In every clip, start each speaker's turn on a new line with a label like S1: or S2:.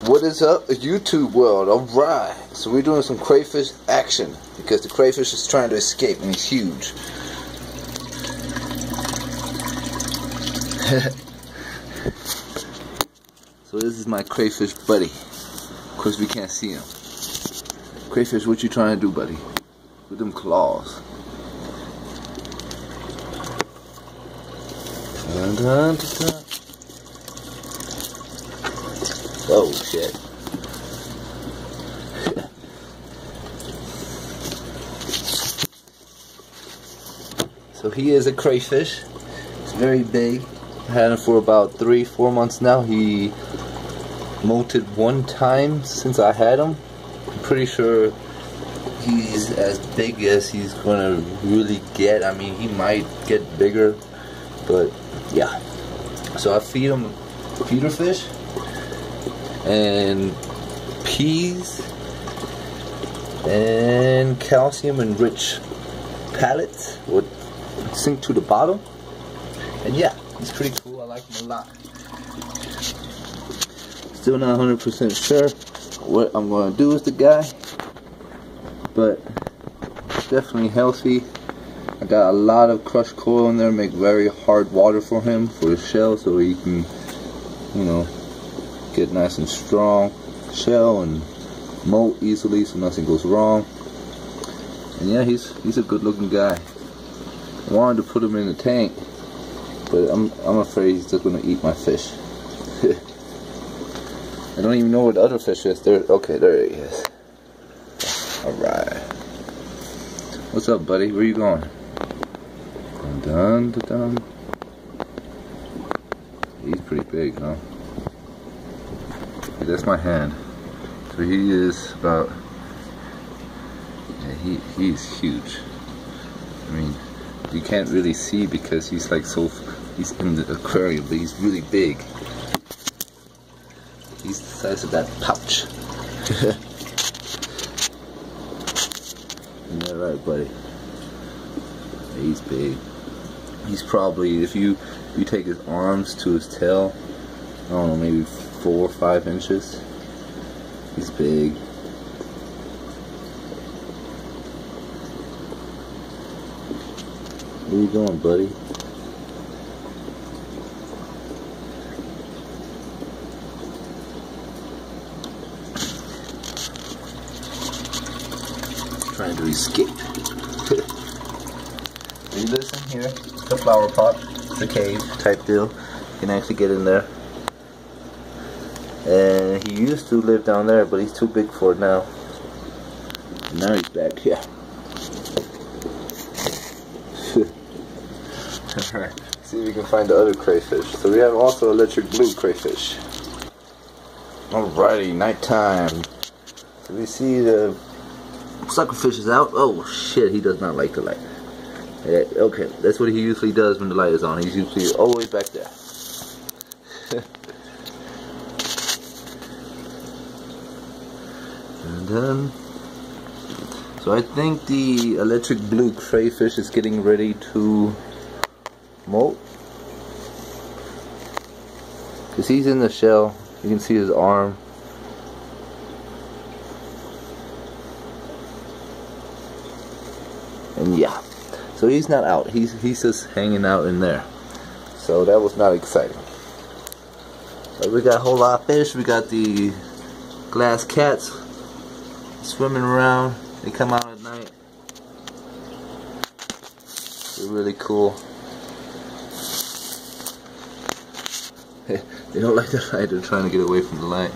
S1: What is up, YouTube world? Alright, so we're doing some crayfish action because the crayfish is trying to escape and he's huge. So this is my crayfish buddy. Of course we can't see him. Crayfish, what you trying to do, buddy? With them claws. Dun, dun, dun, dun. Oh shit. So he is a crayfish. He's very big. I had him for about 3-4 months now. He molted one time since I had him. I'm pretty sure he's as big as he's gonna really get. I mean, he might get bigger, but yeah. So I feed him feeder fish and peas and calcium enriched pellets would sink to the bottom, and yeah, he's pretty cool. I like him a lot. Still not 100% sure what I'm going to do with the guy, but definitely healthy. I got a lot of crushed coral in there, make very hard water for him for his shell, so he can, you know, get nice and strong shell and molt easily so nothing goes wrong. And yeah, he's a good looking guy. I wanted to put him in the tank, but I'm afraid he's just gonna eat my fish. I don't even know where the other fish is. Okay, there he is. Alright. What's up, buddy? Where you going? Dun, dun, dun. He's pretty big, huh? That's my hand. So he is about, yeah, he's huge. I mean, you can't really see because he's like he's in the aquarium, but he's really big. He's the size of that pouch. Isn't that right, buddy? He's big. He's probably, if you take his arms to his tail, I don't know, maybe 4 or 5 inches. He's big. Where you going, buddy? Trying to escape. He lives in here. It's a flower pot. It's a cave type deal. You can actually get in there. And he used to live down there, but he's too big for it now. And now he's back here. Alright, see if we can find the other crayfish. So we have also electric blue crayfish. Alrighty, nighttime. So we see the suckerfish is out. Oh shit, he does not like the light. Yeah, okay, that's what he usually does when the light is on. He's usually always back there. And then, so I think the electric blue crayfish is getting ready to molt, because he's in the shell. You can see his arm. And yeah, so he's not out. He's just hanging out in there. So that was not exciting. But we got a whole lot of fish. We got the glass cats swimming around. They come out at night. They're really cool. They don't like the light. They're trying to get away from the light.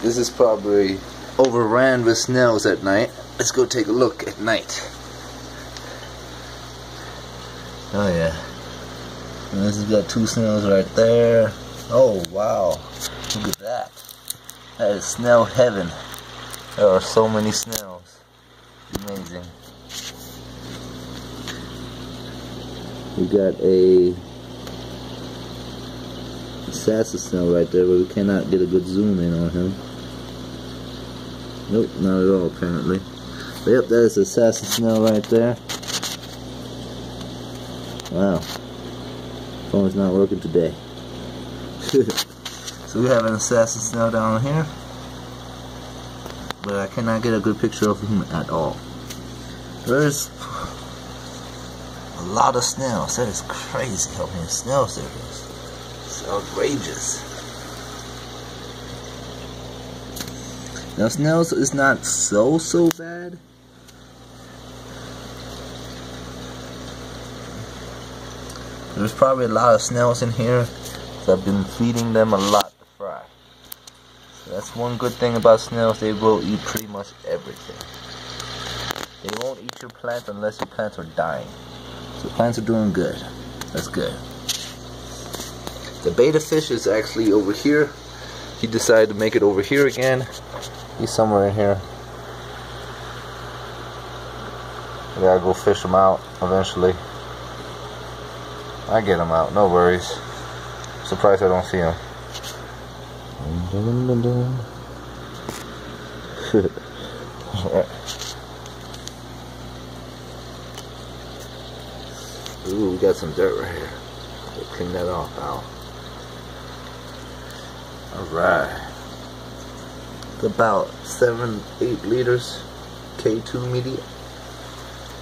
S1: This is probably overran with snails at night. Let's go take a look at night. Oh yeah. And this has got 2 snails right there. Oh wow. Look at that. That is snail heaven. There are so many snails. Amazing. We got a Sassa snail right there, but we cannot get a good zoom in on him. Nope, not at all apparently. Yep, that is assassin snail right there. Wow. Phone's not working today. So we have an assassin snail down here, but I cannot get a good picture of him at all. There's a lot of snails. That is crazy how many snails there is. It's outrageous. Now snails is not so bad. There's probably a lot of snails in here, so I've been feeding them a lot to fry. So that's one good thing about snails, they will eat pretty much everything. They won't eat your plants unless your plants are dying. So plants are doing good. That's good. The betta fish is actually over here. He decided to make it over here again. He's somewhere in here. I gotta go fish him out eventually. I get him out, no worries. Surprised I don't see him. Alright. Ooh, we got some dirt right here. We'll clean that off now. Alright. It's about 7-8 liters. K2 medium.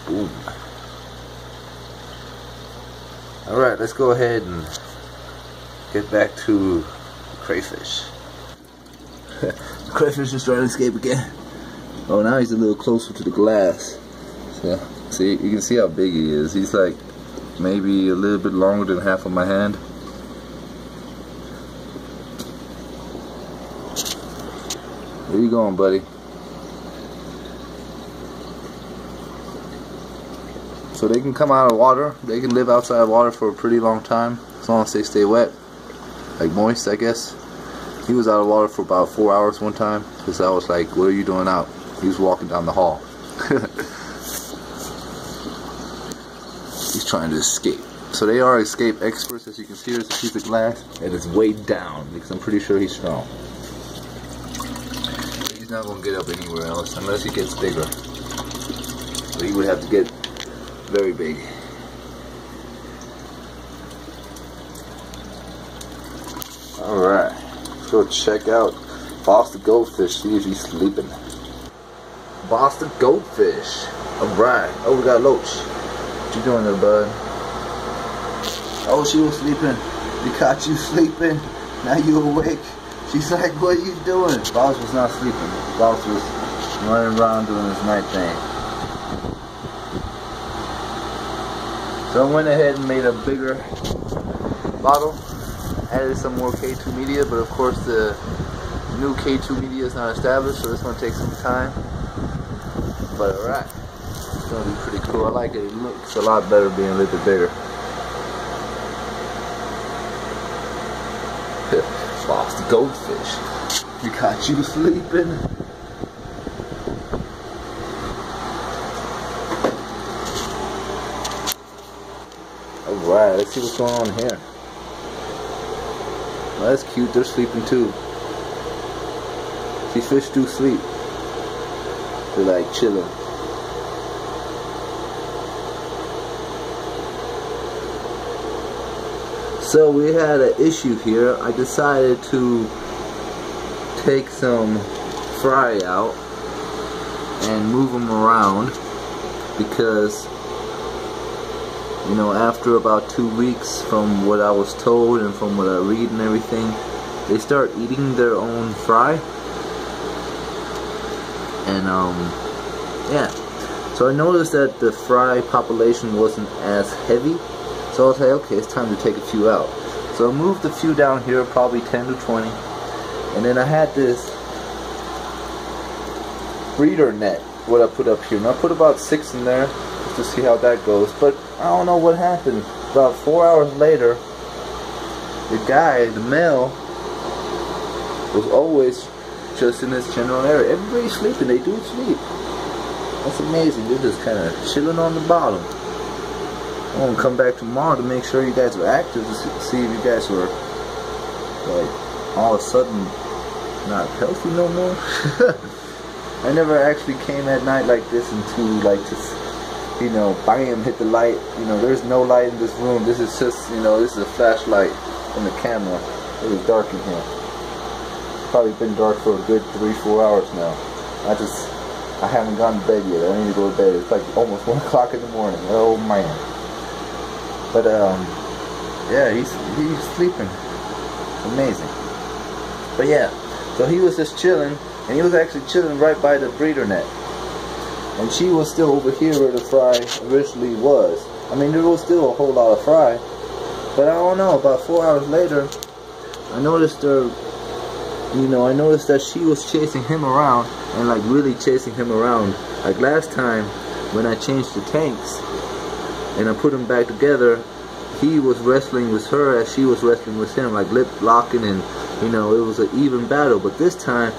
S1: Boom. Alright, let's go ahead and get back to the crayfish. The crayfish is trying to escape again. Oh, now he's a little closer to the glass. So, see, you can see how big he is. He's like maybe a little bit longer than half of my hand. Where you going, buddy? So they can come out of water. They can live outside of water for a pretty long time, as long as they stay wet, like moist, I guess. He was out of water for about 4 hours one time, because I was like, "What are you doing out?" He was walking down the hall. He's trying to escape. So they are escape experts. As you can see, there's a piece of glass, and it's weighed down because I'm pretty sure he's strong. He's not gonna get up anywhere else unless he gets bigger. So he would have to get very big. Alright, let's go check out Boston Goldfish, see if he's sleeping. Boston Goldfish. Alright. Oh, we got Loach. What you doing there, bud? Oh, she was sleeping. We caught you sleeping. Now you awake. She's like, what are you doing? Boss was not sleeping. Boss was running around doing his night thing. So I went ahead and made a bigger bottle. Added some more K2 media, but of course the new K2 media is not established, so it's going to take some time. But alright, it's going to be pretty cool. I like it. It looks a lot better being a little bit bigger. Lost the goldfish. We caught you sleeping. Alright, let's see what's going on here. Oh, that's cute, they're sleeping too. See, fish do sleep. They're like chilling. So we had an issue here. I decided to take some fry out and move them around because, you know, after about 2 weeks, from what I was told and from what I read and everything, they start eating their own fry. And yeah, so I noticed that the fry population wasn't as heavy, so I was like, okay, it's time to take a few out. So I moved a few down here, probably 10 to 20, and then I had this breeder net, what I put up here, and I put about 6 in there just to see how that goes. But I don't know what happened. About 4 hours later, the guy, the male, was always just in this general area. Everybody's sleeping. They do sleep. That's amazing. They're just kind of chilling on the bottom. I'm gonna come back tomorrow to make sure you guys are active, to see if you guys were like all of a sudden not healthy no more. I never actually came at night like this into like just, you know, bam, hit the light. You know, there's no light in this room. This is just, you know, this is a flashlight from the camera. It was dark in here. Probably been dark for a good 3-4 hours now. I haven't gone to bed yet. I need to go to bed. It's like almost 1 o'clock in the morning. Oh man. But yeah, he's sleeping. Amazing. But yeah, so he was just chilling, and he was actually chilling right by the breeder net. And she was still over here where the fry originally was. I mean, there was still a whole lot of fry, but I don't know, about 4 hours later, I noticed her, you know, I noticed that she was chasing him around, and like really chasing him around. Like last time, when I changed the tanks, and I put them back together, he was wrestling with her as she was wrestling with him, like lip locking, and you know, it was an even battle. But this time,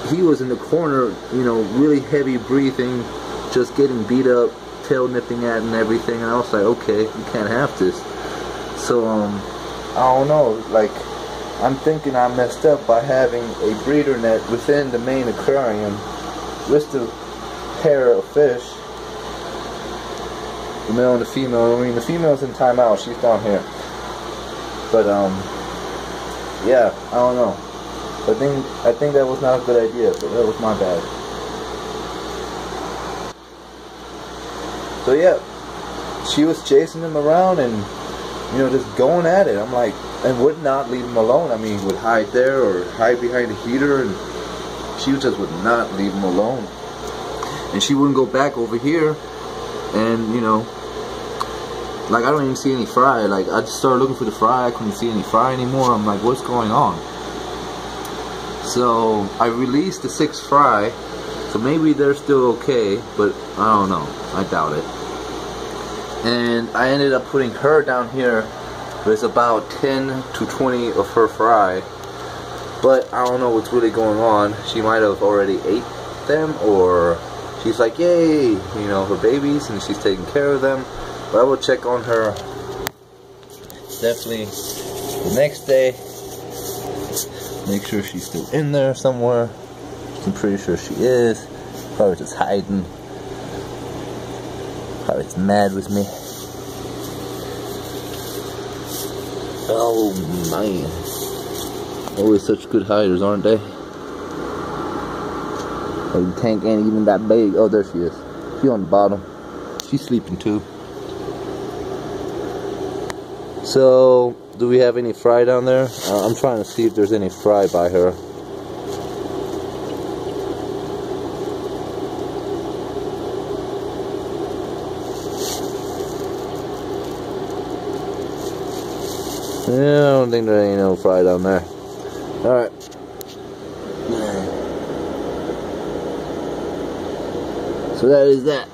S1: he was in the corner, you know, really heavy breathing, just getting beat up, tail nipping at and everything, and I was like, okay, you can't have this. So I don't know, like, I'm thinking I messed up by having a breeder net within the main aquarium with the pair of fish, the male and the female. I mean, the female's in timeout, she's down here. But yeah, I don't know. I think that was not a good idea, but that was my bad. So yeah, she was chasing him around and, you know, just going at it. I'm like, and would not leave him alone. I mean, would hide there or hide behind the heater, and she just would not leave him alone. And she wouldn't go back over here, and you know, like, I don't even see any fry. Like, I just started looking for the fry, I couldn't see any fry anymore. I'm like, what's going on? So I released the 6 fry, so maybe they're still okay, but I don't know, I doubt it. And I ended up putting her down here. There's about 10 to 20 of her fry, but I don't know what's really going on. She might have already ate them, or she's like, yay, you know, her babies, and she's taking care of them. But I will check on her definitely the next day, make sure she's still in there somewhere. I'm pretty sure she is. Probably just hiding, probably just mad with me. Oh man, always such good hiders, aren't they? Oh, the tank ain't even that big. Oh, there she is. She's on the bottom. She's sleeping too. So, do we have any fry down there? I'm trying to see if there's any fry by her. Yeah, I don't think there ain't no fry down there. Alright. So that is that.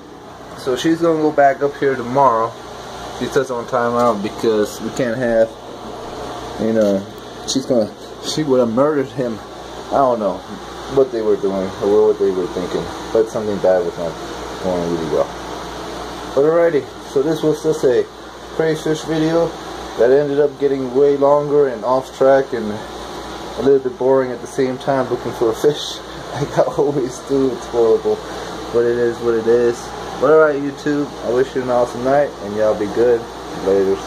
S1: So she's gonna go back up here tomorrow. She says on timeout because we can't have, you know, she would have murdered him. I don't know what they were doing or what they were thinking, but something bad was not going really well. But alrighty, so this was just a crayfish video that ended up getting way longer and off track and a little bit boring at the same time, looking for a fish like I always do. It's horrible, but it is what it is. But alright, YouTube, I wish you an awesome night, and y'all be good. Laters.